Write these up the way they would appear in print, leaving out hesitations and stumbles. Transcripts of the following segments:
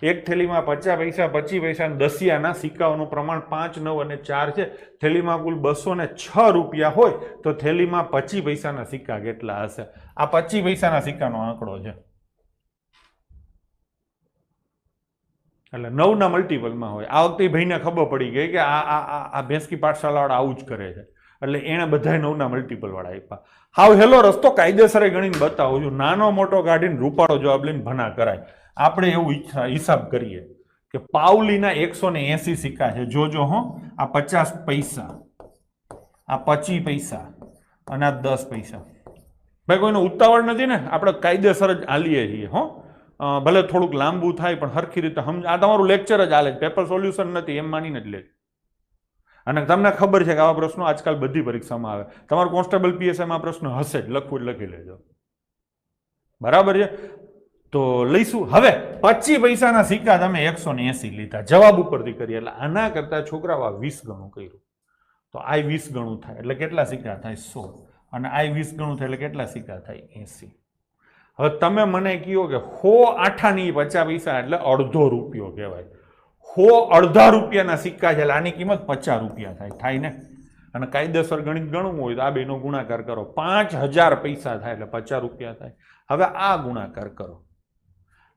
એક થેલીમાં 50 પૈસા 25 પૈસા દસિયાના સિક્કાઓનું પ્રમાણ 5, 9 અને 4 છે. થેલીમાં કુલ 206 રૂપિયા હોય તો થેલીમાં 25 પૈસાના સિક્કા કેટલા હશે? આ 25 પૈસાના સિક્કાનો આંકડો છે, એટલે 9 ના મલ્ટિપલમાં હોય. આ વખતે ભાઈને ખબર પડી ગઈ કે આ ભેંસકી પાઠશાળાવાળા આવું જ કરે છે, એટલે એણે બધા 9 ના મલ્ટિપલ વાળા આપ્યા. હાવ હેલો રસ્તો કાયદેસર ગણીને બતાવું છું. નાનો મોટો કાઢીને રૂપાળો જવાબ લઈને ભના કરાય. આપણે એવું હિસાબ કરીએ કે પાઉલીના 180 સિક્કા છે. જોજો હો, આ 50 પૈસા, આ 25 પૈસા અને આ 10 પૈસા. ભાઈ કોઈનો ઉતાવળ નથી ને, આપણે કાયદેસર જ હાલીએ છીએ હો. ભલે થોડુંક લાંબુ થાય પણ હરખી રીતે સમજ. આ તમારું લેક્ચર જ હાલે, પેપર સોલ્યુશન નથી એમ માનીને જ લે. અને તમને ખબર છે કે આવા પ્રશ્નો આજકાલ બધી પરીક્ષામાં આવે. તમારું કોન્સ્ટેબલ પીએસઆઈમાં પ્રશ્ન હશે જ, લખવું જ લખી લેજો, બરાબર છે? તો લઈશું હવે 25 પૈસાના સિક્કા તમે 180 લીધા, જવાબ ઉપરથી કરીએ એટલે આના કરતા છોકરાઓ 20 ગણું કર્યું તો આ 20 ગણું થાય એટલે કેટલા સિક્કા થાય? 100. અને આ 20 ગણું થાય એટલે કેટલા સિક્કા થાય? 80. હવે તમે મને કહો કે 100 આઠાની 50 પૈસા એટલે અડધો રૂપિયો કહેવાય. 100 અડધા રૂપિયાના સિક્કા છે એટલે આની કિંમત 50 રૂપિયા થાય ને. અને કાયદેસર ગણિત ગણવું હોય તો આ બેનો ગુણાકાર કરો. 5000 પૈસા થાય એટલે 50 રૂપિયા થાય. હવે આ ગુણાકાર કરો,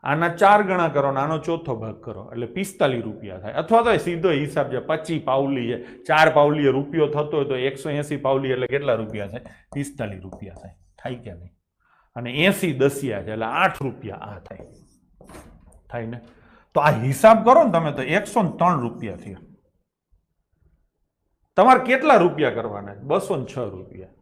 આના 4 ગણા કરો અને આનો ચોથો ભાગ કરો એટલે 45 રૂપિયા થાય. અથવા તો સીધો હિસાબ છે, 25 પાઉલી છે, 4 પાઉલીએ રૂપિયો થતો હોય તો 180 પાઉલી એટલે કેટલા રૂપિયા થાય? 45 રૂપિયા થાય. થાય કે નહીં? અને 80 દસિયા છે એટલે 8 રૂપિયા આ થાય ને. તો આ હિસાબ કરો ને તમે તો 103 રૂપિયા થયા. તમારે કેટલા રૂપિયા કરવાના? 206 રૂપિયા.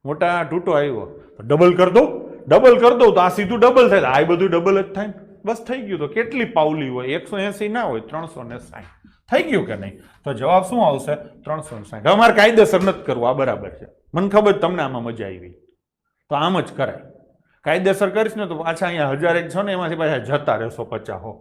મોટા તૂટો આવ્યો તો ડબલ કરી દઉં, ડબલ કરી દઉં તો આ સીધું ડબલ થાય. આ બધું ડબલ જ થાય, બસ થઈ ગયું. તો કેટલી પાઉલી હોય? 180 ના હોય, 360 થઈ ગયું કે નહીં? તો જવાબ શું આવશે? 360. હવે મારે કાયદેસર નથી કરવું, આ બરાબર છે, મને ખબર તમને આમાં મજા આવી તો આમ જ કરાય. કાયદેસર કરીશ ને તો પાછા અહીંયા 1001 છો ને એમાંથી પાછા જતા રહેશો 50 હો.